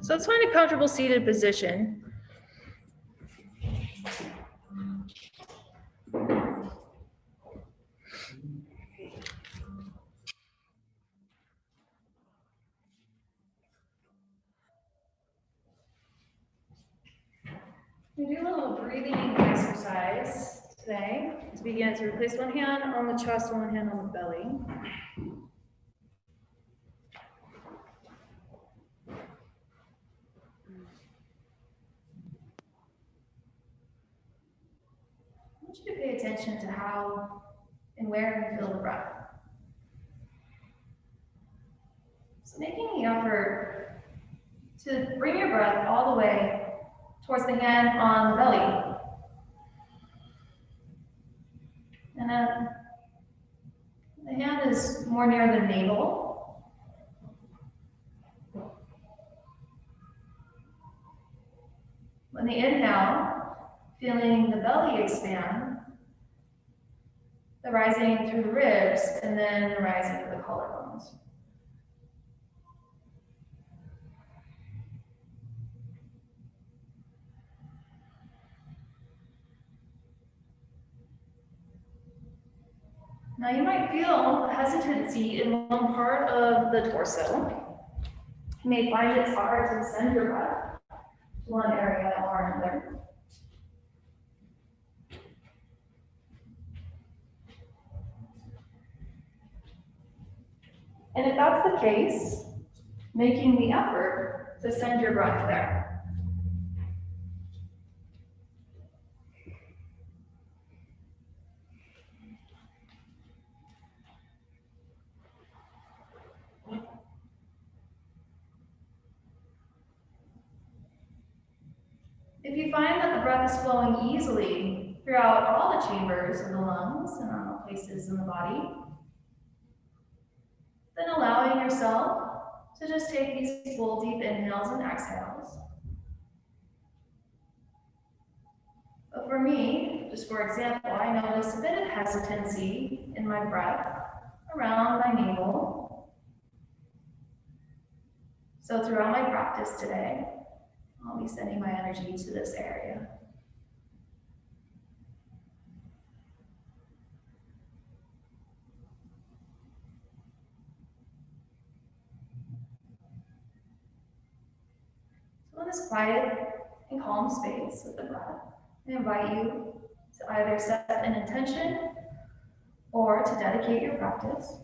So let's find a comfortable seated position. We do a little breathing exercise today to begin to replace one hand on the chest, one hand on the belly. I want you to pay attention to how and where you feel the breath. So making the effort to bring your breath all the way towards the hand on the belly. And then the hand is more near the navel. When the inhale, feeling the belly expand, the rising through the ribs, and then the rising of the collarbones. Now you might feel hesitancy in one part of the torso. You may find it's hard to send your breath to one area or another. And if that's the case, making the effort to send your breath there. If you find that the breath is flowing easily throughout all the chambers of the lungs and all the places in the body, then allowing yourself to just take these full deep inhales and exhales. But for me, just for example, I notice a bit of hesitancy in my breath around my navel. So throughout my practice today, I'll be sending my energy to this area. So in this quiet and calm space with the breath, I invite you to either set an intention or to dedicate your practice.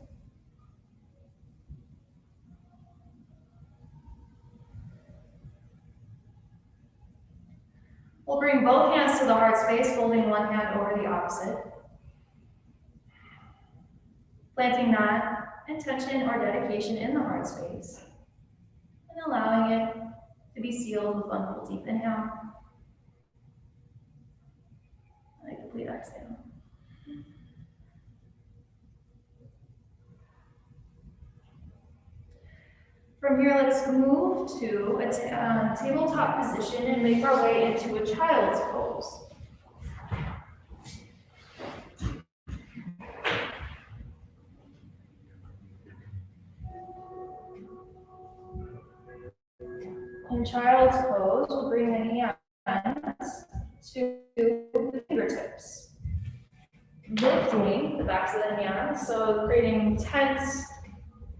We'll bring both hands to the heart space, folding one hand over the opposite. Planting that intention or dedication in the heart space, and allowing it to be sealed with one full deep inhale and a complete exhale. From here, let's move to a tabletop position and make our way into a child's pose. In child's pose, we'll bring the hands to the fingertips, lifting the backs of the hands, so creating tense.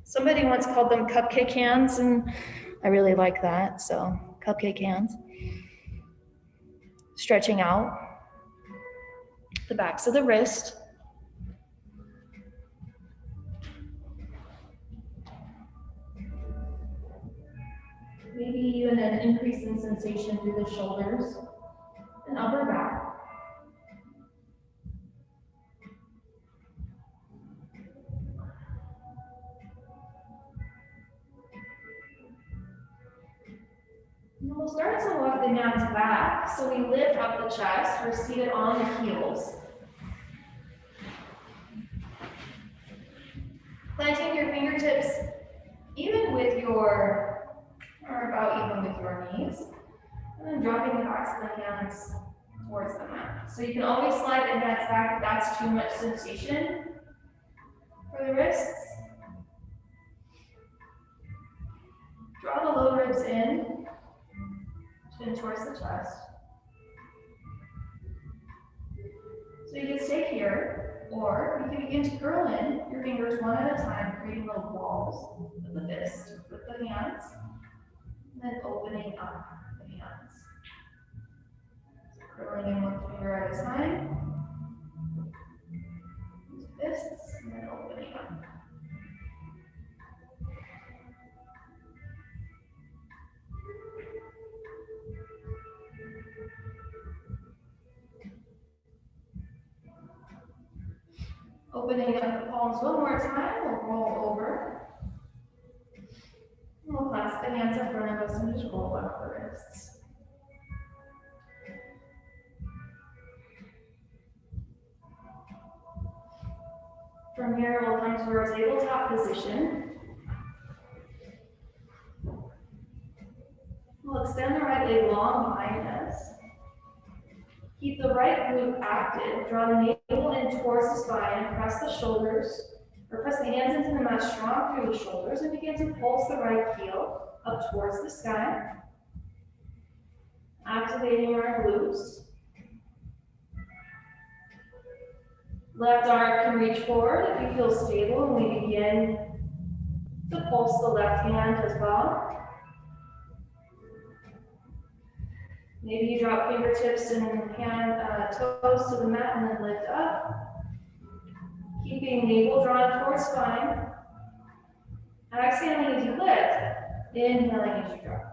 Somebody once called them cupcake hands, and I really like that, so cupcake hands. Stretching out the backs of the wrist. Maybe even an increase in sensation through the shoulders and upper back. And we'll start to walk the hands back, so we lift up the chest. We're seated on the heels. Planting your fingertips even with your, or about even with your knees. And then dropping the backs of the hands towards the mat. So you can always slide the hands back if that's too much sensation for the wrists. Draw the low ribs in. Chin towards the chest. So you can stay here, or you can begin to curl in your fingers one at a time, creating little walls with the fist, with the hands, and then opening up the hands. So curling in one finger at a time, use fists, and then opening up. Opening up the palms one more time, we'll roll over. We'll clasp the hands in front of us and just roll up the wrists. From here, we'll come to our tabletop position. We'll extend the right leg long behind us. Keep the right glute active. Draw the navel in towards the spine and press the shoulders, or press the hands into the mat strong through the shoulders and begin to pulse the right heel up towards the sky. Activating our glutes. Left arm can reach forward if you feel stable, and we begin to pulse the left hand as well. Maybe you drop fingertips and toes to the mat and then lift up. Keeping navel drawn towards spine. Exhaling as you lift, inhaling as you drop.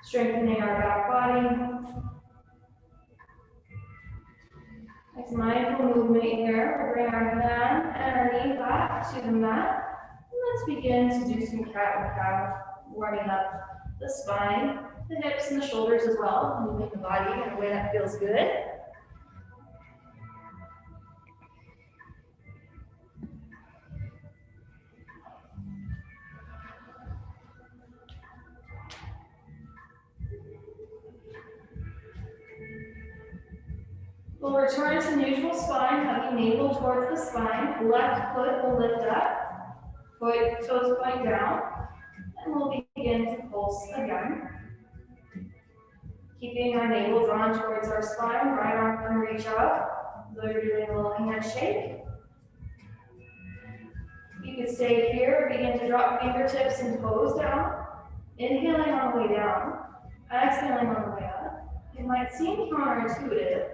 Strengthening our back body. Nice mindful movement here. We'll bring our hand and our knee back to the mat. Let's begin to do some cat and cow, warming up the spine, the hips, and the shoulders as well, moving the body in a way that feels good. We'll return to neutral spine, hugging navel towards the spine. Left foot will lift up. Foot, toes point down, and we'll begin to pulse again. Keeping our navel drawn towards our spine, right arm can reach up, though you're doing a little handshake. You can stay here, begin to drop fingertips and toes down, inhaling on the way down, exhaling on the way up. It might seem counterintuitive,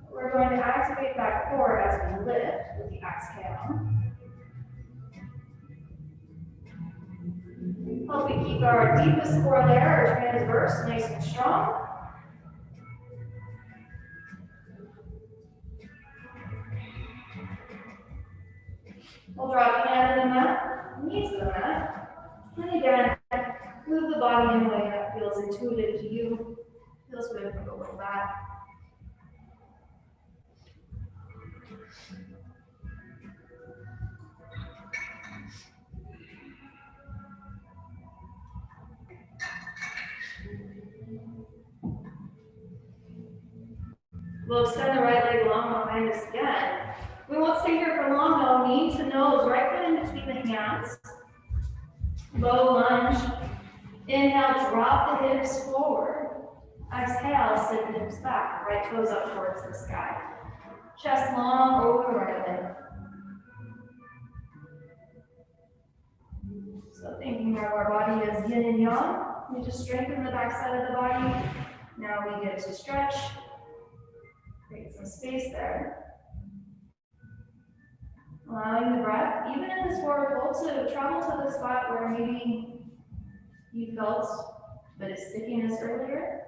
but we're going to activate that core as we lift with the exhale. Helping keep our deepest core there, our transverse, nice and strong. We'll drop the hand in the mat, knees to the mat, and again, move the body in a way that feels intuitive to you, feels good from the low back. We'll extend the right leg long behind us again. We won't stay here for long though. Knee to nose, right foot in between the hands. Low lunge. Inhale, drop the hips forward. Exhale, sit the hips back. Right toes up towards the sky. Chest long over the right leg. So thinking of our body as yin and yang. We just strengthen the back side of the body. Now we get to stretch. Create some space there. Allowing the breath, even in this forward fold, to travel to the spot where maybe you felt a bit of stickiness earlier.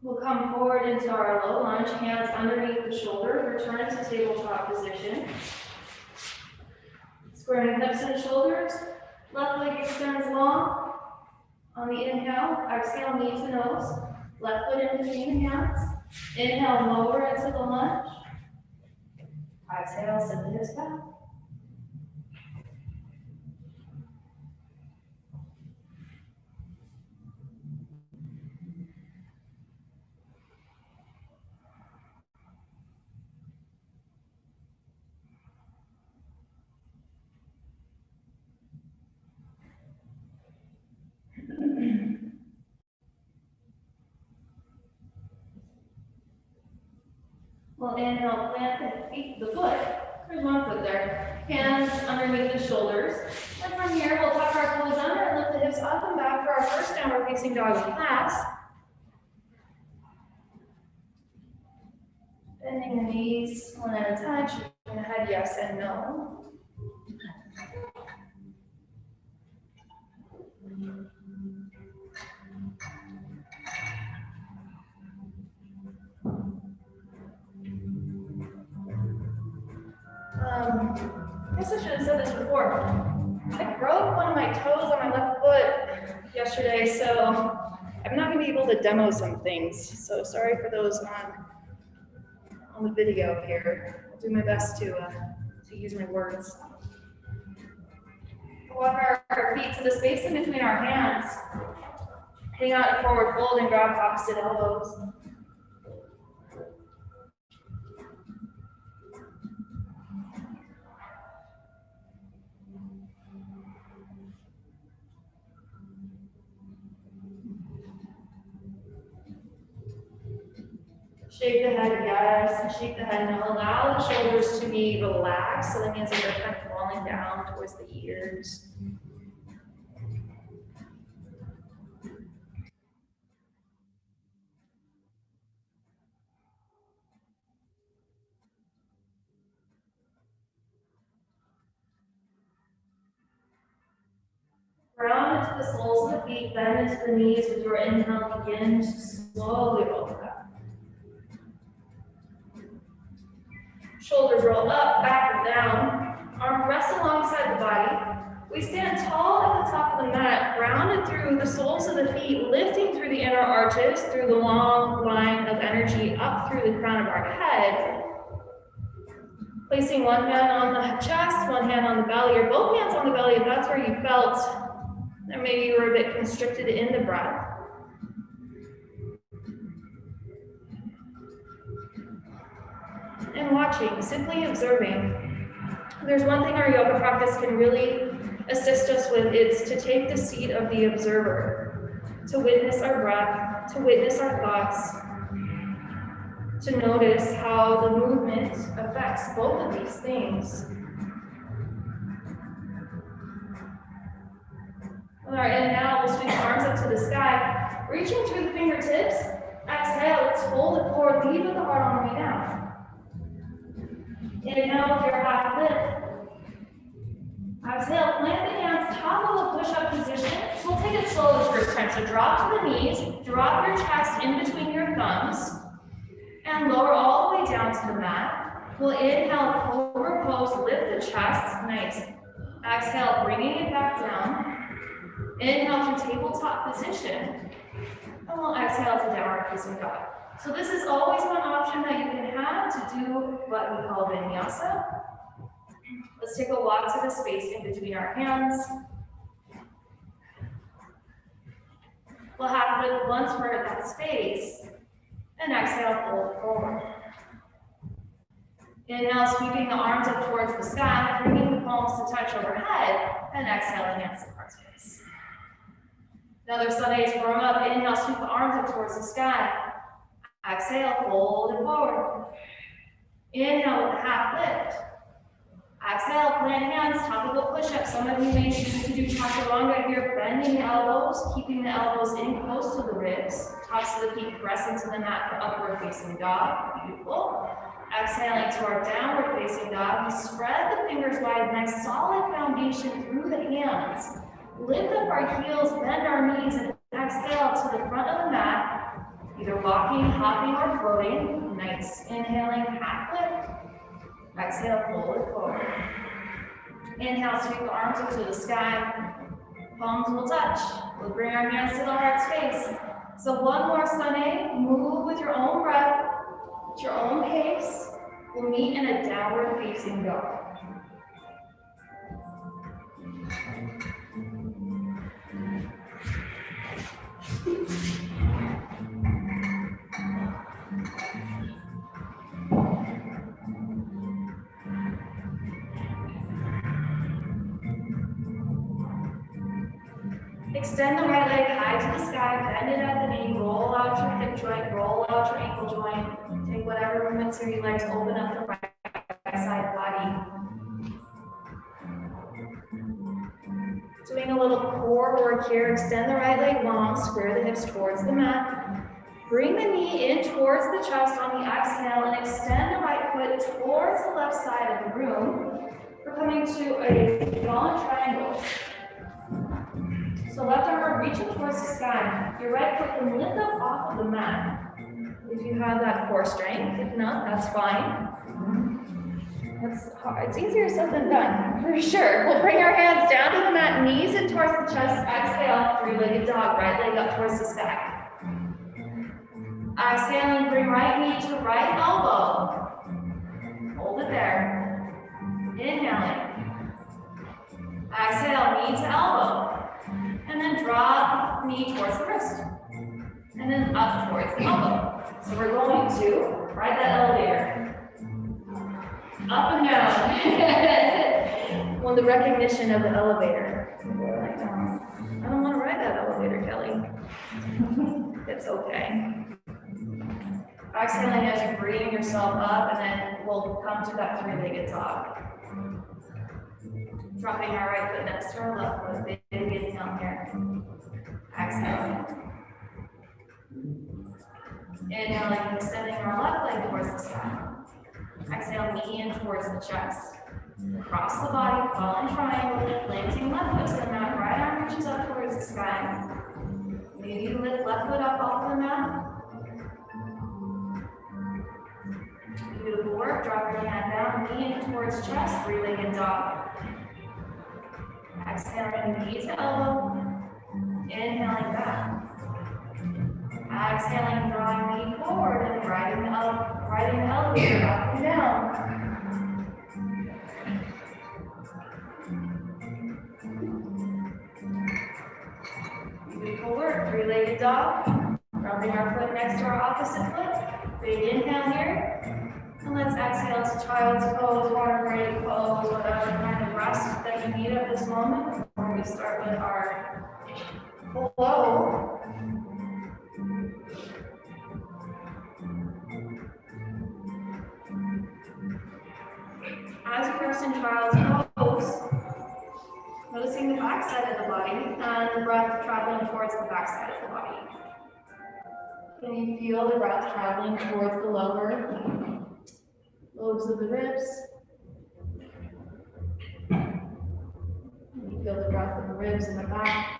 We'll come forward into our low lunge, hands underneath the shoulders, return to tabletop position. Squaring hips and shoulders, left leg extends long. On the inhale, exhale, knee to nose. Left foot in between the hands. Inhale, lower into the lunge. Exhale, send the hips back. We'll inhale, plant the foot. There's one foot there. Hands underneath the shoulders. And from here, we'll tuck our toes under and lift the hips up and back for our first downward facing dog class. Bending the knees one at a time, shaking the head yes and no. I guess I should have said this before. I broke one of my toes on my left foot yesterday, so I'm not going to be able to demo some things. So sorry for those on the video here. I'll do my best to use my words. Walk our feet to the space in between our hands. Hang out in forward fold and grab opposite elbows. Shake the head, yes. Shake the head, no. Allow the shoulders to be relaxed, so that means that they're kind of falling down towards the ears. Ground into the soles of the feet, bend into the knees with your inhale. Begin to slowly roll back. Shoulders roll up, back and down. Arms rest alongside the body. We stand tall at the top of the mat, grounded through the soles of the feet, lifting through the inner arches, through the long line of energy up through the crown of our head. Placing one hand on the chest, one hand on the belly, or both hands on the belly if that's where you felt that maybe you were a bit constricted in the breath. And watching, simply observing. There's one thing our yoga practice can really assist us with, it's to take the seat of the observer, to witness our breath, to witness our thoughts, to notice how the movement affects both of these things. All right, and now we'll sweep the arms up to the sky, reaching through the fingertips. Exhale, let's fold it forward, lead with the heart on the way down. Inhale with your half lift. Exhale, plant the hands, top of the push-up position. So we'll take it slow the first time. So drop to the knees, drop your chest in between your thumbs, and lower all the way down to the mat. We'll inhale, cobra pose, lift the chest, nice. Exhale, bringing it back down. Inhale to tabletop position, and we'll exhale to downward facing dog. So this is always one option that you can have to do what we call vinyasa. Let's take a walk to the space in between our hands. We'll have it once we're at that space, and exhale, fold forward. Inhale, sweeping the arms up towards the sky, bringing the palms to touch overhead, and exhale, hands to heart space. Another Sunday is warm up. Inhale, sweep the arms up towards the sky. Exhale, fold it forward. Inhale with a half lift. Exhale, plant hands, top of the push-up. Some of you may choose to do chaturanga here, bending the elbows, keeping the elbows in close to the ribs. Tops of the feet press into the mat for upward facing dog. Beautiful. Exhaling to our downward facing dog. We spread the fingers wide, nice solid foundation through the hands. Lift up our heels, bend our knees, and exhale to the front of the mat. Either walking, hopping, or floating. Nice. Inhaling, half lift. Exhale, fold it forward. Inhale, sweep the arms up to the sky. Palms will touch. We'll bring our hands to the heart space. So one more Sunday, move with your own breath, at your own pace. We'll meet in a downward facing dog. Extend the right leg high to the sky, bend it at the knee, roll out your hip joint, roll out your ankle joint. Take whatever movements here you like to open up the right side body. Doing a little core work here. Extend the right leg long, square the hips towards the mat. Bring the knee in towards the chest on the exhale and extend the right foot towards the left side of the room. We're coming to a fallen triangle. So left arm reaching towards the sky. Your right foot can lift up off of the mat. If you have that core strength, if not, that's fine. That's hard. It's easier said than done, for sure. We'll bring our hands down to the mat, knees in towards the chest. Exhale, three-legged dog, right leg up towards the sky. Exhaling, bring right knee to right elbow. Hold it there. Inhaling. Exhale, knee to elbow. And then drop knee towards the wrist. And then up towards the elbow. So we're going to ride that elevator. Up and down. Well, the recognition of the elevator. We're like, oh, I don't want to ride that elevator, Kelly. It's okay. Exhaling as you're breathing yourself up, and then we'll come to that three-legged dog. Dropping our right foot next to our left foot. Big inhale here. Exhaling. Inhaling, extending our left leg towards the sky. Exhale, knee in towards the chest. Across the body, fallen triangle, planting left foot to the mat, right arm reaches up towards the sky. Maybe lift left foot up off the mat. Beautiful work, drop your hand down, knee in towards chest, three-legged dog. Exhaling, knee to elbow. Inhaling back. Exhaling, drawing knee forward and riding the elevator up and down. Beautiful work, three-legged dog. Rubbing our foot next to our opposite foot. Big inhale here. And let's exhale to child's pose, water break pose, whatever kind of rest that you need at this moment. Before we start with our flow. As you rest in child's pose, noticing the back side of the body and the breath traveling towards the back side of the body. Can you feel the breath traveling towards the lower lobes of the ribs? You feel the breath of the ribs in the back.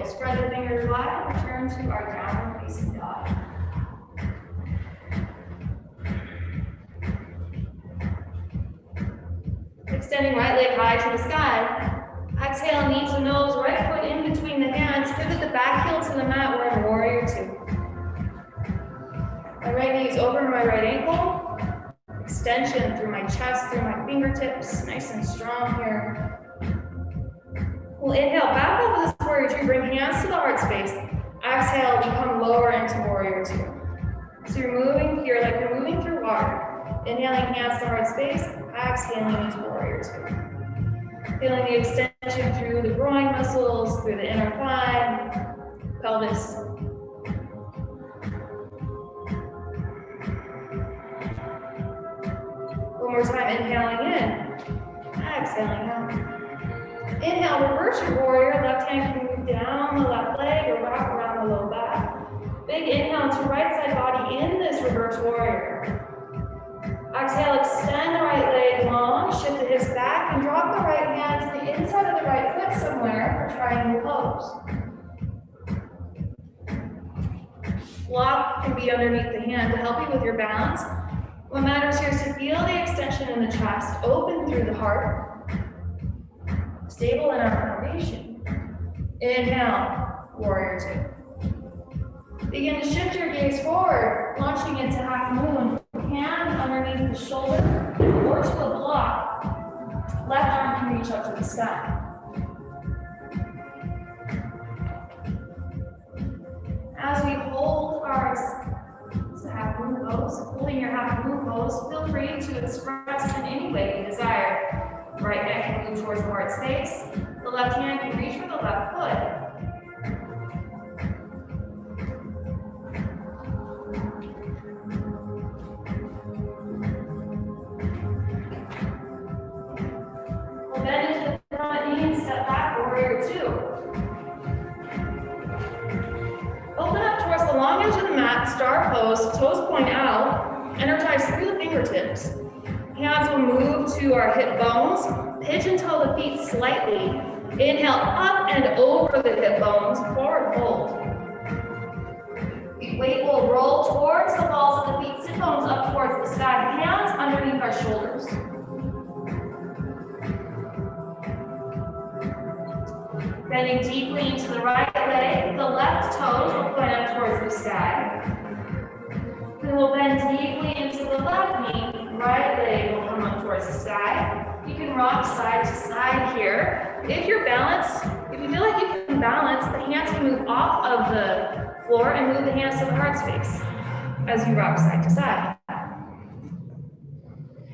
Spread the fingers wide and return to our downward facing dog. Extending right leg high to the sky. Exhale, knee to nose, right foot in between the hands. Pivot the back heel to the mat. We're in warrior two. My right knee is over my right ankle. Extension through my chest, through my fingertips. Nice and strong here. We'll inhale back up to this warrior two. Bring hands to the heart space. Exhale, we come lower into warrior two. So you're moving here like you're moving through water. Inhaling hands to heart space. Exhaling into warrior two. Feeling the extension through the groin muscles, through the inner thigh, pelvis. One more time, inhaling in. Exhaling out. Inhale, reverse your warrior. Left hand can move down the left leg or wrap around the low back. Big inhale to right side body in this reverse warrior. Exhale, extend the right leg long, shift the hips back, and drop the right hand to the inside of the right foot somewhere for triangle pose. Block can be underneath the hand to help you with your balance. What matters here is to feel the extension in the chest, open through the heart. Stable in our formation. Inhale, warrior two. Begin to shift your gaze forward, launching into half moon. Hand underneath the shoulder or to a block. Left arm can reach up to the sky. in your half moon pose, feel free to express in any way you desire. Right neck can move towards the heart space. The left hand can reach for the left foot. We'll bend into the front knee and step back, warrior two. Open up towards the long edge of the mat, star pose, toes point out, energize through the fingertips. Hands will move to our hip bones, pigeon toe the feet slightly. Inhale up and over the hip bones, forward fold. Weight will roll towards the balls of the feet, sit bones up towards the sky, hands underneath our shoulders. Bending deeply into the right leg, the left toes will point up towards the sky. Then we'll bend deeply into the left knee, right leg will come up towards the sky. You can rock side to side here. If you're balanced, if you feel like you can balance, the hands can move off of the floor and move the hands to the heart space as you rock side to side.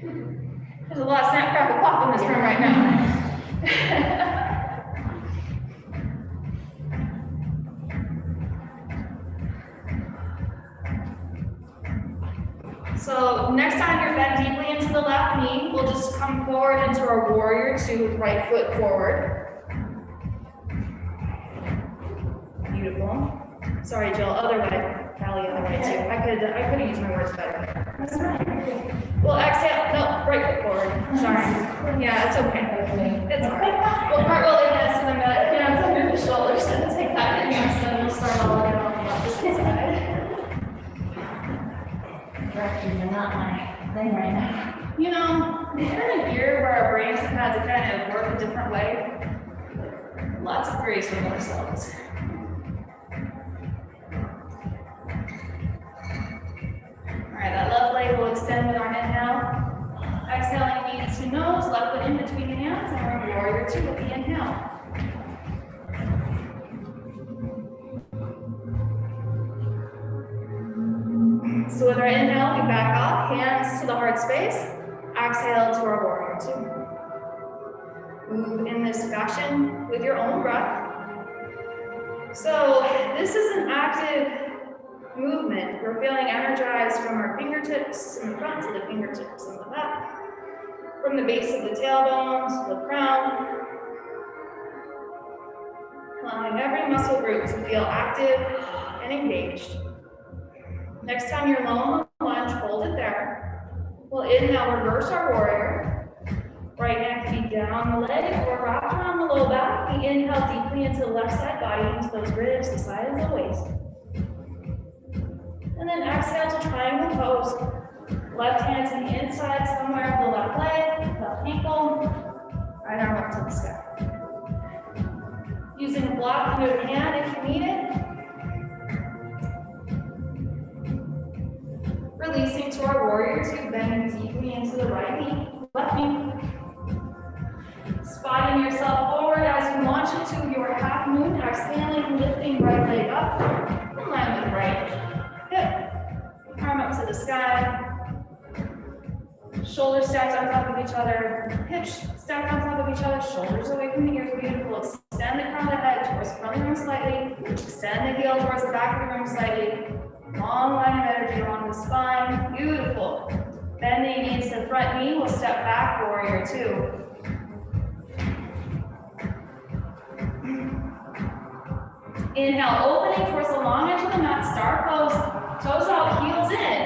There's a lot of snap, crackle, pop in this room right now. So next time you're bent deeply into the left knee, we'll just come forward into our warrior two with right foot forward. Beautiful. Sorry, Jill, other way. Callie, other way too. I could have used my words better. Well, exhale. No, right foot forward. Sorry. Yeah, it's okay. It's all right. We'll cartwheel like this and then hands under the shoulders and take that in and then we'll start all again on the opposite side. Directions are not my thing right now. You know, we're in a year where our brains have had to kind of work a different way. Lots of grace with ourselves. All right, that left leg will extend with our inhale. Exhaling knees to nose, left foot in between the hands, and we're warrior two with the inhale. So with our inhale, we back off, hands to the heart space. Exhale to our warrior two. Move in this fashion with your own breath. So this is an active movement. We're feeling energized from our fingertips in the front to the fingertips in the back. From the base of the tailbone to the crown. Allowing every muscle group to feel active and engaged. Next time you're low on the lunge, hold it there. We'll inhale, reverse our warrior. Right neck feet down the leg or wrapped around the low back. We inhale deeply into the left side body, into those ribs, the side of the waist. And then exhale to triangle pose. Left hand to the inside, somewhere of the left leg, left ankle, right arm up to the sky. Using a block under the hand if you need it. Releasing to our warrior two, bending deeply into the right knee, left knee. Spotting yourself forward as you launch into your half moon, exhaling, lifting right leg up, and land with right hip. Arm up to the sky. Shoulders stacked on top of each other, hips stacked on top of each other, shoulders away from the ears, beautiful. Extend the crown of the head towards the front of the room slightly, extend the heel towards the back of the room slightly. Long line of energy along the spine, beautiful. Bend the knees to the front knee, we'll step back, warrior two. Inhale, opening towards the long edge of the mat, star pose, toes out, heels in.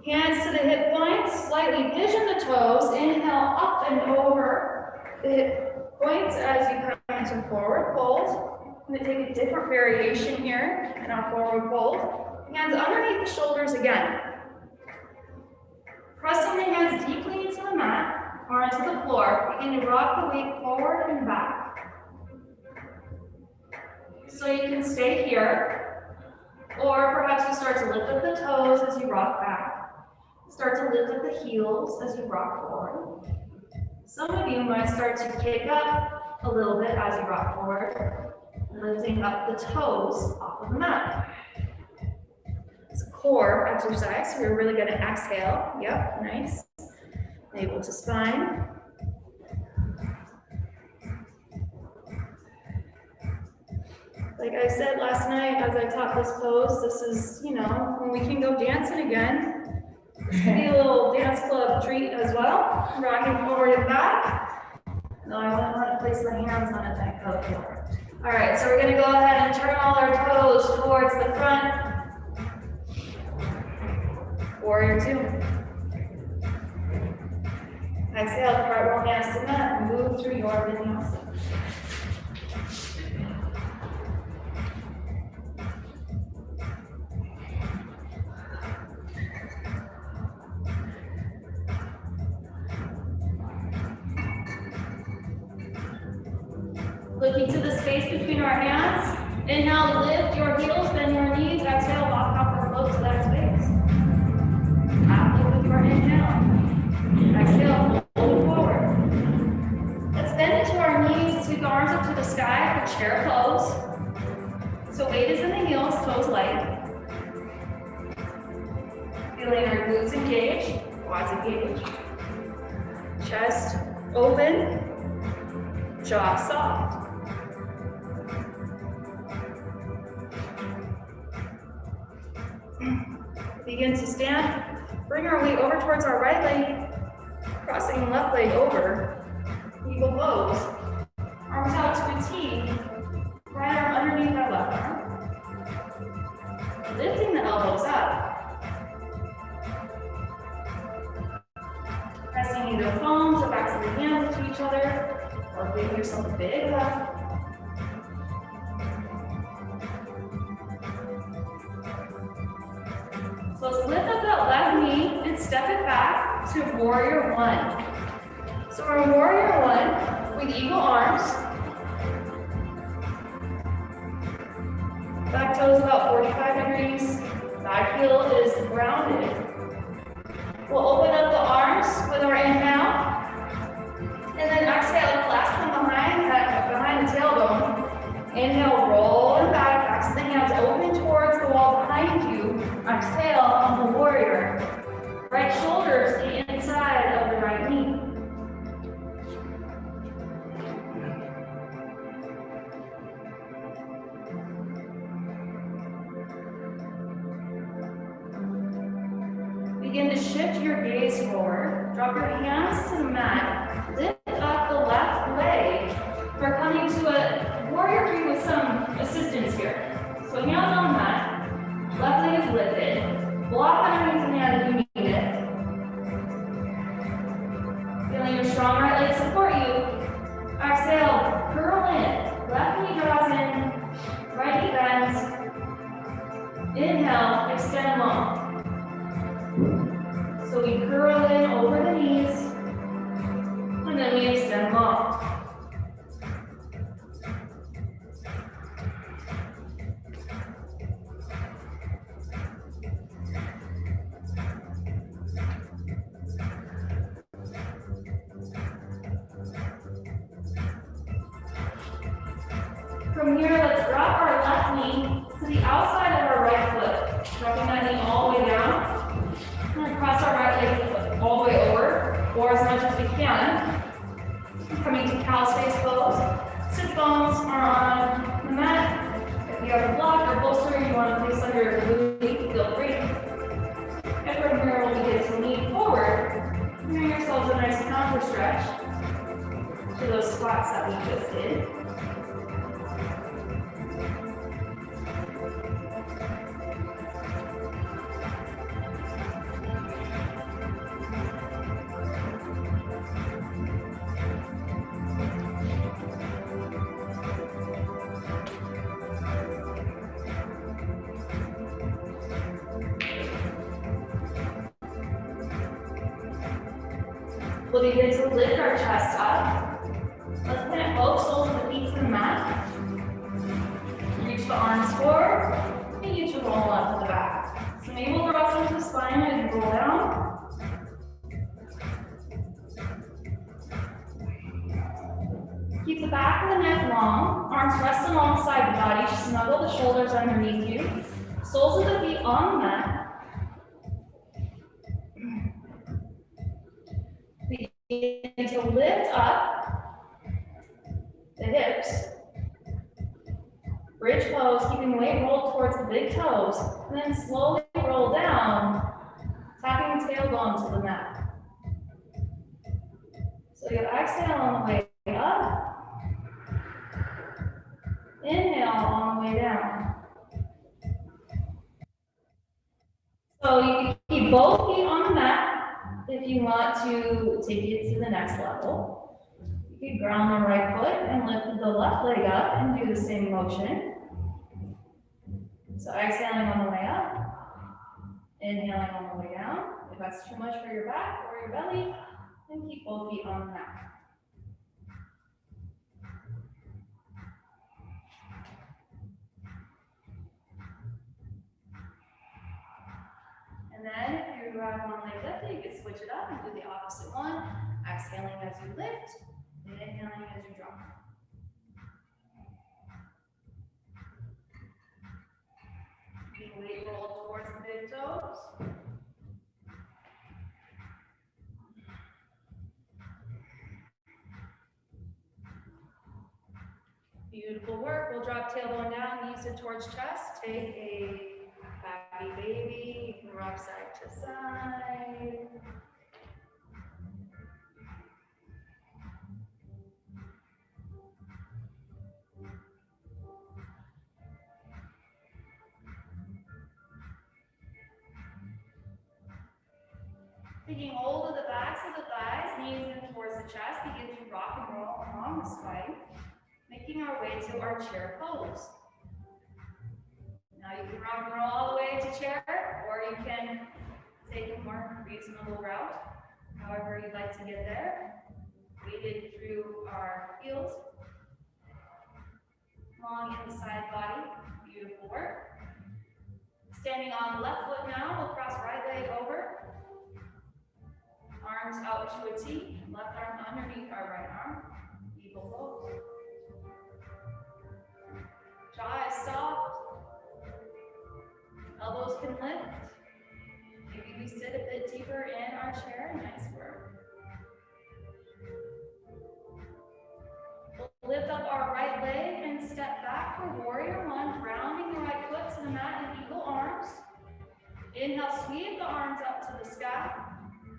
Hands to the hip points, slightly pigeon the toes. Inhale, up and over the hip points as you come into forward fold. I'm going to take a different variation here in our forward fold. Hands underneath the shoulders again. Pressing the hands deeply into the mat or into the floor, begin to rock the weight forward and back. So you can stay here, or perhaps you start to lift up the toes as you rock back. Start to lift up the heels as you rock forward. Some of you might start to kick up a little bit as you rock forward, lifting up the toes off of the mat. So core exercise. So we're really going to exhale. Yep, nice. Navel to spine. Like I said last night as I taught this pose, this is, you know, when we can go dancing again. This could be a little dance club treat as well. Rocking forward and back. No, I wouldn't want to place the hands on it like that. All right, so we're going to go ahead and turn all our toes towards the front. Warrior two. Exhale, cartwheel hands to mat. Move through your vinyasa. Looking to the space between our hands. Inhale, lift your heels, bend your knees. Exhale, walk out the float to that space. Halfway with your inhale. Exhale, hold it forward. Let's bend into our knees, sweep the arms up to the sky for chair pose. So weight is in the heels, toes light. Feeling our glutes engaged, quads engaged. Chest open, jaw soft. Begin to stand. Bring our weight over towards our right leg, crossing the left leg over. Eagle pose. Arms out to a T. Right arm underneath our left arm. Lifting the elbows up. Pressing either palms or backs of the hands to each other, or giving yourself a big hug. So let's lift up that left knee and step it back to warrior one. So we're in warrior one with eagle arms. Back toe is about 45 degrees. Back heel is grounded. We'll open up the arms with our inhale. And then exhale, clasp them behind the tailbone. Inhale, roll them back, backs of the hands open towards the wall behind you. Exhale on the warrior. Right shoulder to the inside of the right knee. Begin to shift your gaze forward. Drop your hands to the mat. Lift up the left leg. We're coming to a warrior three with some assistance here. So hands on the mat. Left leg is lifted. Block underneath the hand if you need it. Feeling your strong right leg support you. Exhale, curl in. Left knee draws in. Right knee bends. Inhale, extend long. So we curl in over the knees. And then we extend long. From here, let's drop our left knee to the outside of our right foot. Dropping that knee all the way down. And cross our right leg all the way over, or as much as we can. Coming to cow space pose. Sit bones are on the mat. If you have a block or bolster you want to place under your booty, feel free. And from here, we'll begin to lean forward. Giving yourselves a nice counter stretch to those squats that we just did. We'll begin to lift our chest up. Let's plant both soles of the feet to the mat. Reach the arms forward. Continue to roll up to the back. So maybe we'll draw some to the spine as you roll down. Keep the back of the neck long. Arms rest alongside the body. Snuggle the shoulders underneath you. Soles of the feet on the mat. lift up the hips, bridge pose, keeping weight rolled towards the big toes, and then slowly roll down, tapping the tailbone to the mat. So you exhale on the way up, inhale on the way down. So you can keep both feet on the mat if you want to take it to the next level. You can ground the right foot and lift the left leg up and do the same motion. So exhaling on the way up, inhaling on the way down. If that's too much for your back or your belly, then keep both feet on the mat. And then if you have one leg lifted, you can switch it up and do the opposite one. Exhaling as you lift, inhaling as you drop. Keep weight rolled towards the big toes. Beautiful work. We'll drop tailbone down, knees in towards chest. Take a happy baby. You can rock side to side. Taking hold of the backs of the thighs, knees in towards the chest, begin to rock and roll along the spine, making our way to our chair pose. Now you can rock and roll all the way to chair, or you can take a more reasonable route, however you'd like to get there. Weighted through our heels, long in the side body, beautiful work. Standing on the left foot now, we'll cross right leg over. Arms out to a T, left arm underneath our right arm, eagle pose. Jaw is soft, elbows can lift. Maybe we sit a bit deeper in our chair, nice work. We'll lift up our right leg and step back for warrior one, grounding the right foot to the mat in eagle arms. Inhale, sweep the arms up to the sky.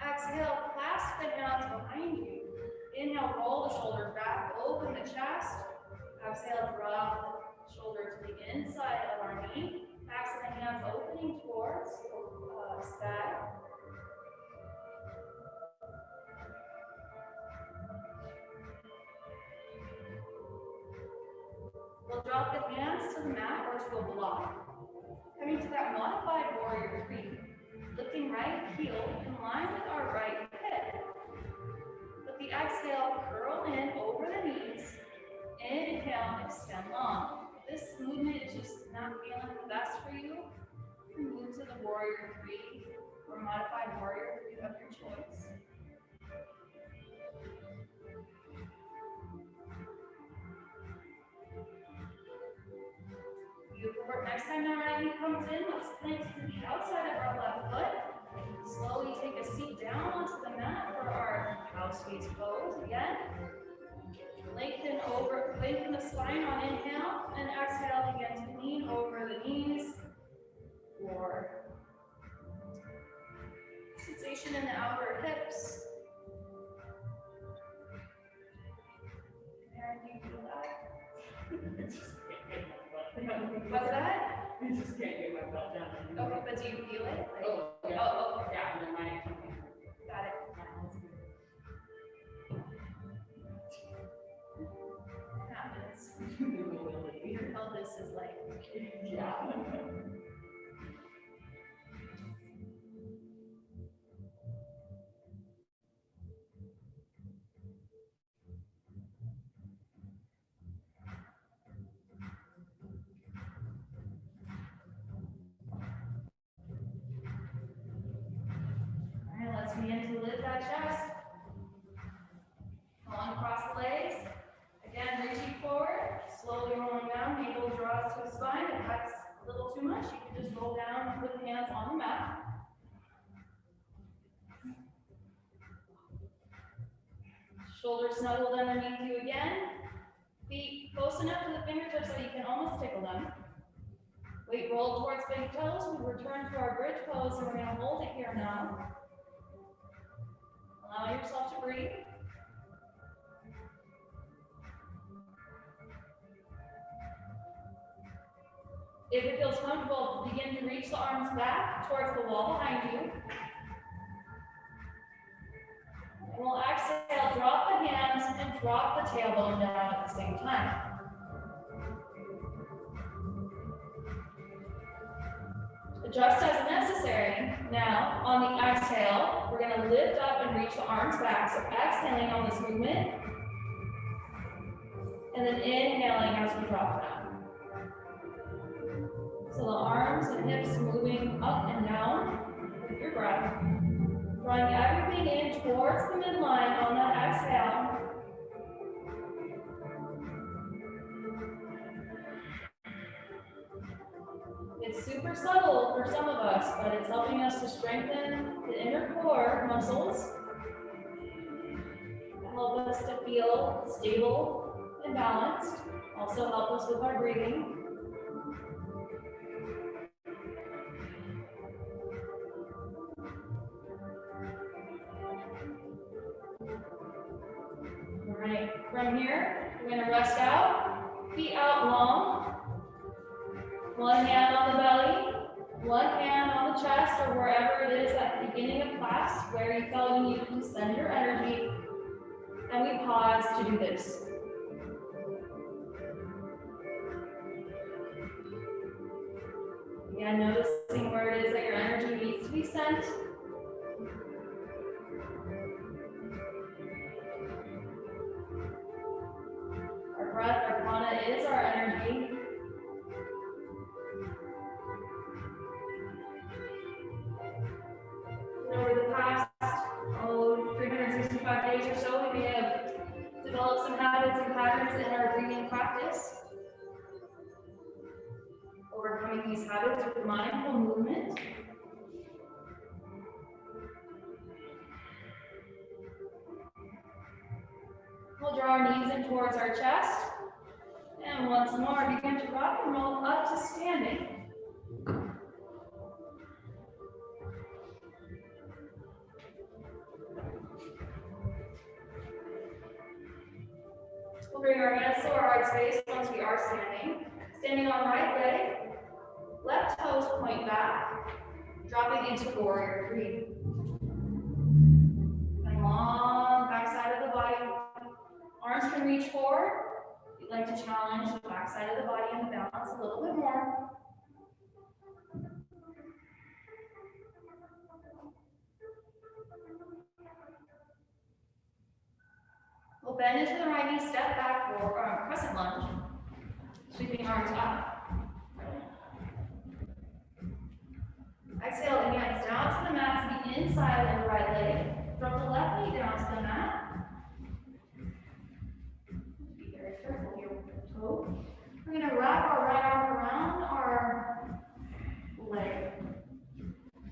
Exhale, clasp the hands behind you. Inhale, roll the shoulders back, open the chest. Exhale, drop the shoulder to the inside of our knee. Exhale, hands opening towards sky. We'll drop the hands to the mat or to a block. Coming to that modified warrior three. Lifting right heel in line with our right hip. With the exhale, curl in over the knees. Inhale, extend long. If this movement is just not feeling the best for you, you can move to the warrior three or modified warrior three of your choice. Beautiful work. Next time our right knee comes in, let's plank to the outside of our left foot. Slowly take a seat down onto the mat for our house face pose again. Lengthen the spine on inhale, and exhale, begin to lean over the knees. For sensation in the outer hips. Aaron, do you feel that? What's that? I just can't get my butt down. Okay, but do you feel it? Like, Oh, yeah. Oh, Yeah, and then my. got it. Happens. Your pelvis is like, Yeah. all right, let's begin to lift that chest. Long across the legs. Again, reaching forward, slowly rolling down. Navel draws to the spine. If that's a little too much, you can just roll down and put the hands on the mat. Shoulders snuggled underneath you again. Feet close enough to the fingertips that you can almost tickle them. Weight rolled towards big toes. We return to our bridge pose and we're going to hold it here now. Allow yourself to breathe. If it feels comfortable, begin to reach the arms back towards the wall behind you. And we'll exhale, drop the hands and drop the tailbone down at the same time. Adjust as necessary. Now, on the exhale, we're going to lift up and reach the arms back. So exhaling on this movement. And then inhaling as we drop down. So the arms and hips moving up and down with your breath. Drawing everything in towards the midline on that exhale. It's super subtle for some of us, but it's helping us to strengthen the inner core muscles. Help us to feel stable and balanced. Also help us with our breathing. All right, from here, we're going to rest out, feet out long. One hand on the belly, one hand on the chest, or wherever it is at the beginning of class where you felt you needed to send your energy. And we pause to do this. Again, noticing where it is that your energy needs to be sent. Our breath, our prana is our energy. Over the past, 365 days or so, we may have developed some habits and patterns in our breathing practice. Overcoming these habits with mindful movement. We'll draw our knees in towards our chest. And once more, begin to rock and roll up to standing. We'll bring our hands to our heart space once we are standing. Standing on right leg, left toes point back, dropping into warrior three. And long back side of the body. Arms can reach forward. If you'd like to challenge the back side of the body and the balance a little bit more. We'll bend into the right knee, step back for crescent lunge, sweeping arms up. Exhale the hands down to the mat to the inside of the right leg. Drop the left knee down to the mat. Be very careful here with the toe. We're going to wrap our right arm around our leg.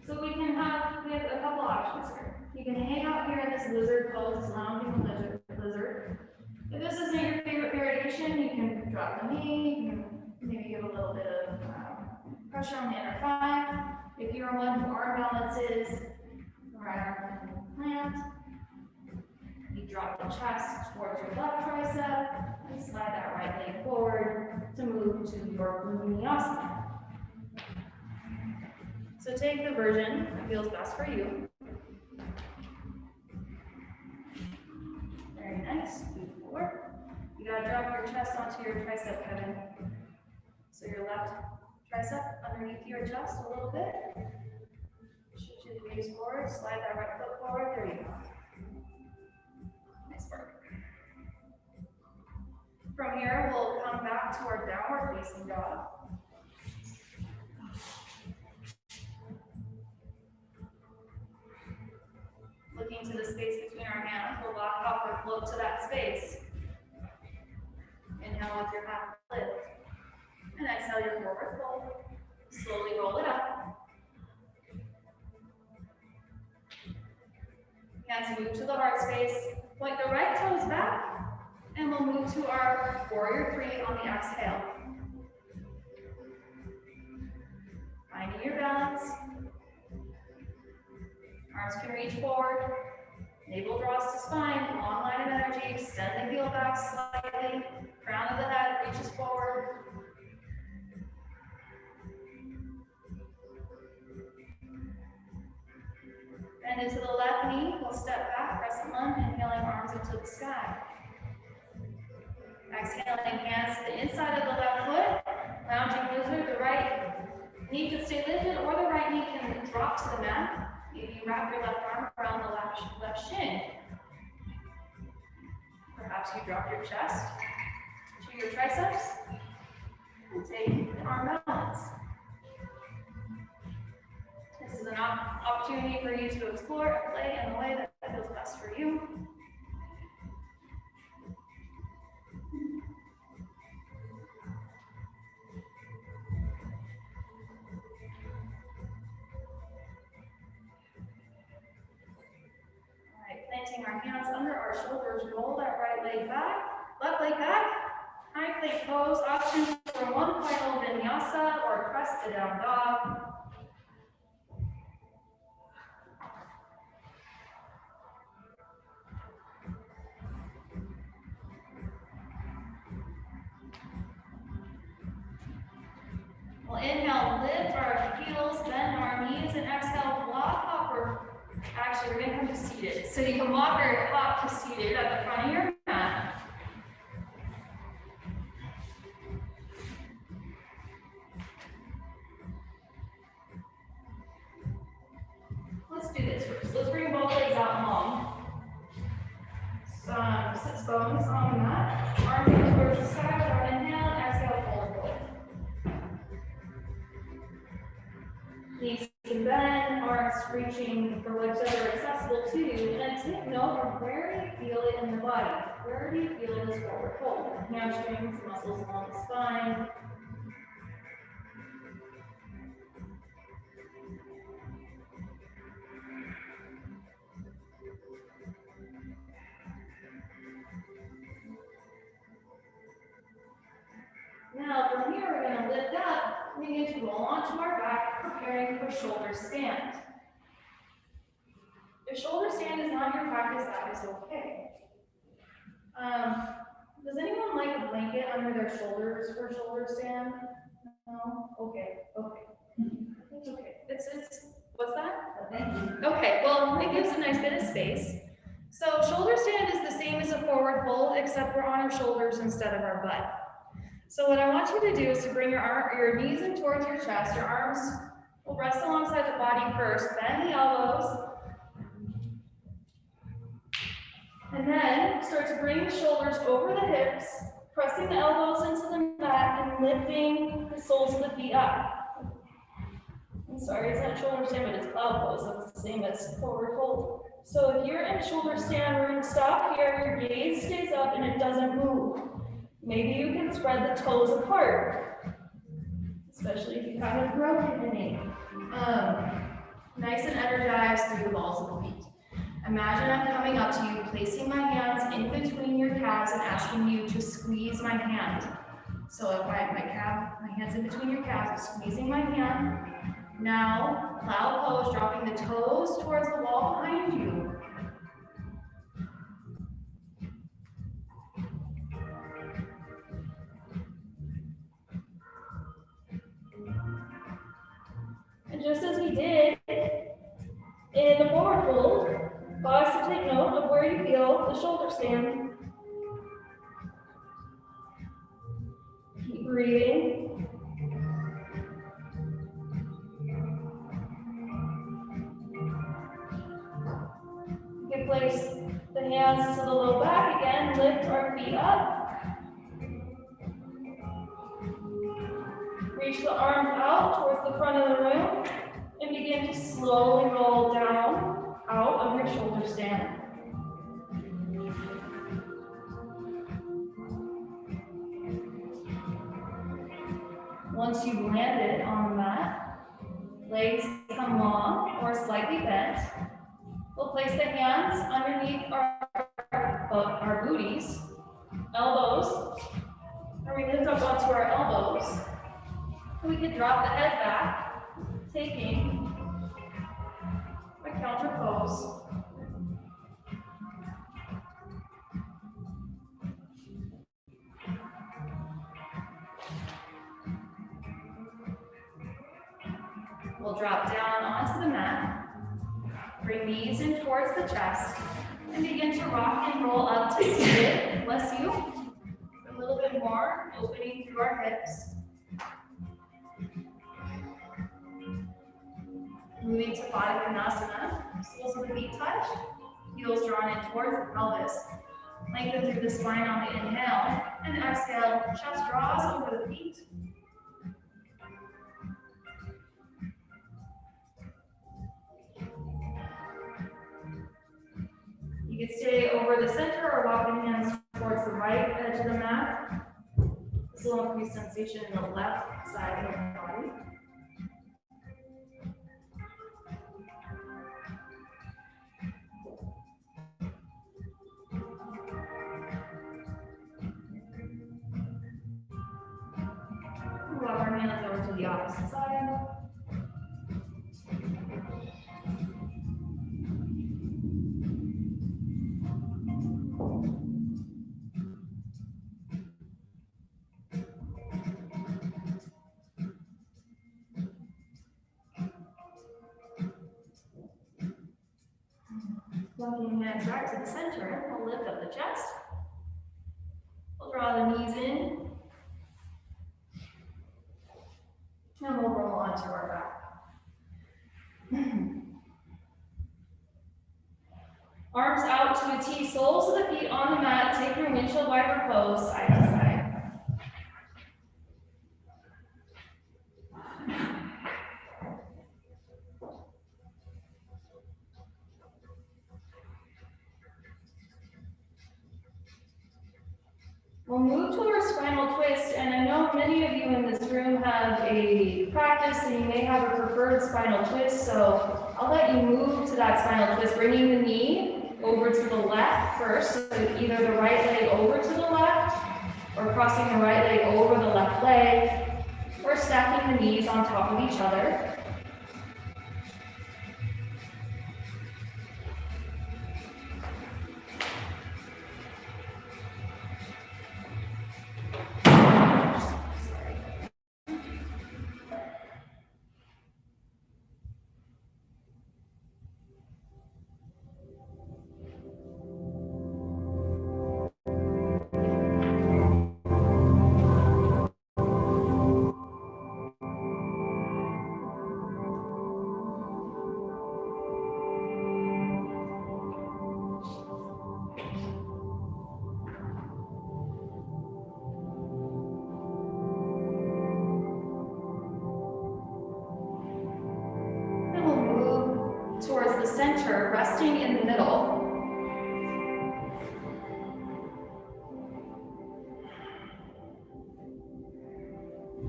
So we have a couple options here. You can hang out here in this lizard pose, lounging lizard. If this isn't your favorite variation, you can drop the knee, you can maybe give a little bit of pressure on the inner thigh. If you're one who arm balances, the right arm can plant. You drop the chest towards your left tricep and slide that right leg forward to move to your Vinyasa. So take the version that feels best for you. Very nice. Move forward. You gotta drop your chest onto your tricep, Kevin. So your left tricep underneath your chest a little bit. Shift your gaze forward. Slide that right foot forward. There you go. Nice work. From here, we'll come back to our downward facing dog. Looking to the space between our hands, we'll walk off or float to that space. Inhale with your half lift. And exhale your forward fold. Slowly roll it up. Hands move to the heart space. Point the right toes back, and we'll move to our warrior three on the exhale. Finding your balance. Arms can reach forward. Navel draws to spine, long line of energy. Extend the heel back slightly. Crown of the head reaches forward. Bend into the left knee. We'll step back, crescent lunge, inhaling arms into the sky. Exhaling hands to the inside of the left foot. Lounging lizard, the right knee can stay lifted or the right knee can drop to the mat. Maybe you wrap your left arm around the left shin. Perhaps you drop your chest to your triceps and take the arm balance. This is an opportunity for you to explore and play in the way that feels best for you. Planting our hands under our shoulders, roll that right leg back, left leg back, high plank pose, option for one final vinyasa or crested down dog. We'll inhale, lift our heels, bend our knees, and exhale, block hopper. Actually, we're going to come to seated. So you can walk or hop to seated at the front of your mat. Let's do this first. Let's bring both legs out long. Sits bones on the mat. Arms go towards the sky. Throw inhale, exhale, forward fold. Knees can bend, arms reaching for whichever accessible to you, and then take note of where do you feel it in the body. Where do you feel this forward fold? Hamstrings, muscles along the spine. Now from here we're going to lift up, begin to roll onto our back, preparing for shoulder stand. If shoulder stand is not your practice, that is okay. Does anyone like a blanket under their shoulders for shoulder stand? No? Okay, okay. It's okay. It's what's that? Thank you. Okay, well, it gives a nice bit of space. So shoulder stand is the same as a forward fold, except we're on our shoulders instead of our butt. So what I want you to do is to bring your knees in towards your chest. Your arms will rest alongside the body first. Bend the elbows. And then start to bring the shoulders over the hips, pressing the elbows into the mat and lifting the soles of the feet up. I'm sorry, it's not shoulder stand, but it's cloud pose. That's the same as forward fold. So if you're in shoulder stand, we're going to stop here. Your gaze stays up and it doesn't move. Maybe you can spread the toes apart, especially if you haven't broken any. Nice and energized through the balls of the feet. Imagine I'm coming up to you, placing my hands in between your calves and asking you to squeeze my hand. So if my hand's in between your calves, I'm squeezing my hand. Now, cloud pose, dropping the toes towards the wall behind you. And just as we did in the forward fold, pause to take note of where you feel the shoulder stand. Keep breathing. You can place the hands to the low back again, lift our feet up. Reach the arms out towards the front of the room and begin to slowly roll down out of your shoulder stand. Once you've landed on the mat, legs come long or slightly bent. We'll place the hands underneath our our booties, elbows, or we lift up onto our elbows. And we can drop the head back, taking a counter pose. We'll drop down onto the mat, bring knees in towards the chest, and begin to rock and roll up to seated. Bless you. A little bit more, opening through our hips. Moving to Vinyasa, soles of the feet touch, heels drawn in towards the pelvis. Lengthen through the spine on the inhale, and exhale, chest draws over the feet. You can stay over the center or walking hands towards the right edge of the mat. This will increase sensation in the left side of the body. Walk our hands over to the opposite side. Walking hands back to the center, we'll lift up the chest. We'll draw the knees in. And we'll roll onto our back. Arms out to a T, soles of the feet on the mat. Take your windshield wiper pose, side to side. We'll move to our spinal twist, and I know many of you in this room have a practice and you may have a preferred spinal twist, so I'll let you move to that spinal twist, bringing the knee over to the left first, so either the right leg over to the left, or crossing the right leg over the left leg, or stacking the knees on top of each other. Towards the center, resting in the middle.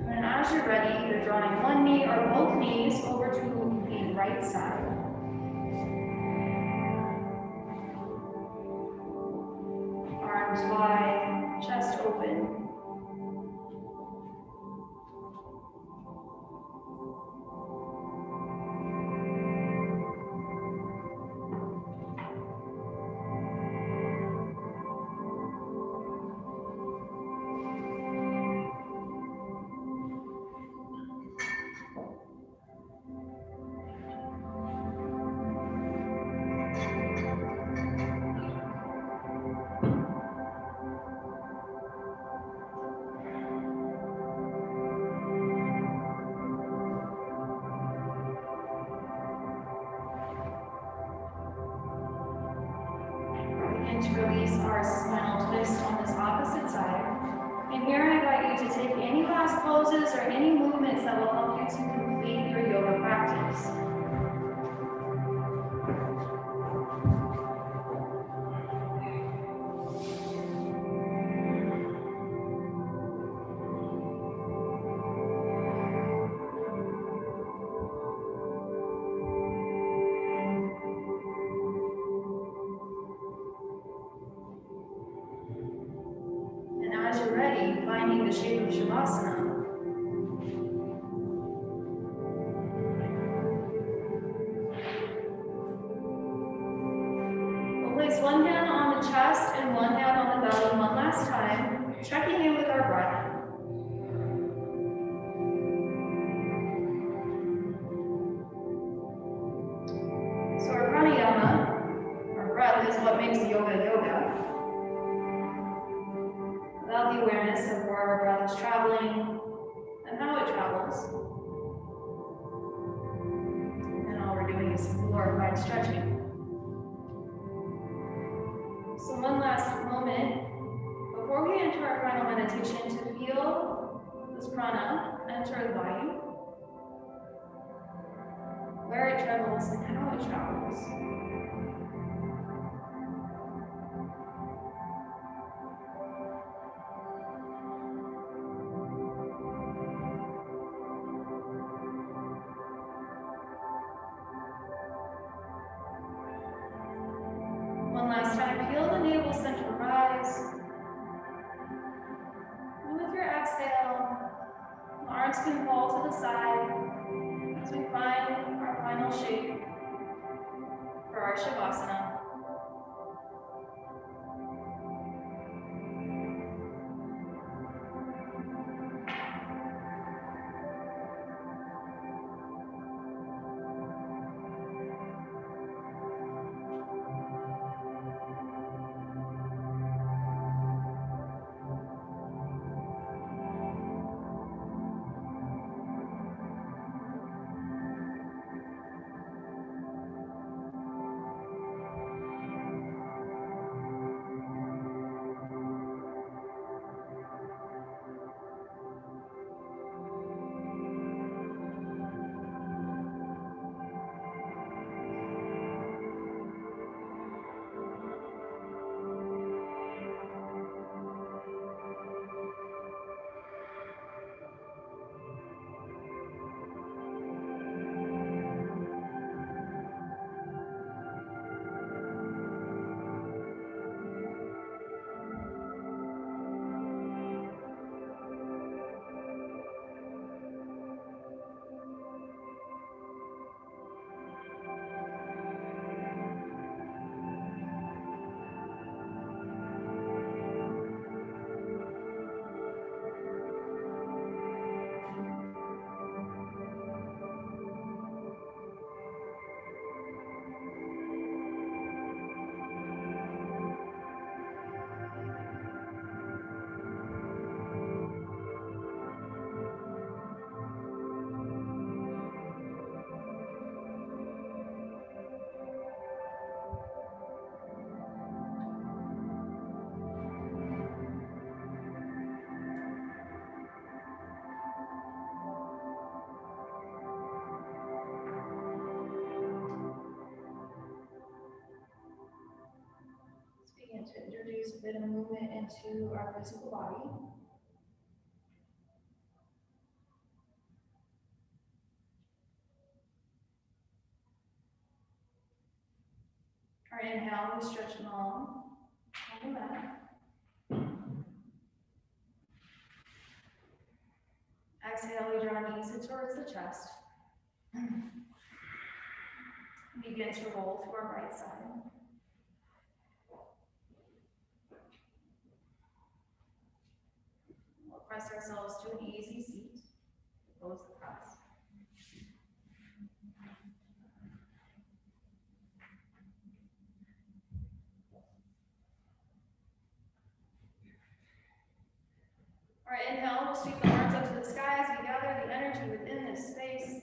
And as you're ready, either drawing one knee or both knees over to the right side. Arms wide, chest open. To release our spinal twist on this opposite side. And here I invite you to take any last poses or any movements that will help you to complete your yoga practice. travels. And all we're doing is glorified stretching. So one last moment before we enter our final meditation to feel this prana enter the body, where it travels and how it travels. One last time, feel the navel center rise. And with your exhale, the arms can fall to the side as we find our final shape for our Shavasana. To introduce a bit of movement into our physical body. Our inhale, we stretch long on the mat. Exhale, we draw knees in towards the chest. Begin to roll to our right side. We'll press ourselves to an easy seat. Close the press. All right, inhale, we'll sweep the arms up to the sky as we gather the energy within this space.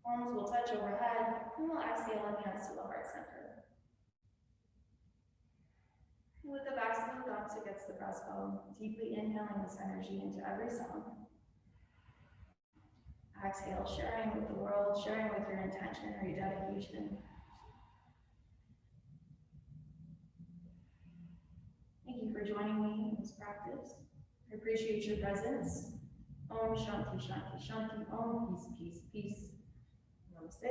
Palms will touch overhead, and we'll exhale and hands to the heart center. With the backs of the thumbs against the breastbone, deeply inhaling this energy into every sound. Exhale, sharing with the world, sharing with your intention or your dedication. Thank you for joining me in this practice. I appreciate your presence. Om Shanti Shanti Shanti. Om Peace Peace Peace. Namaste.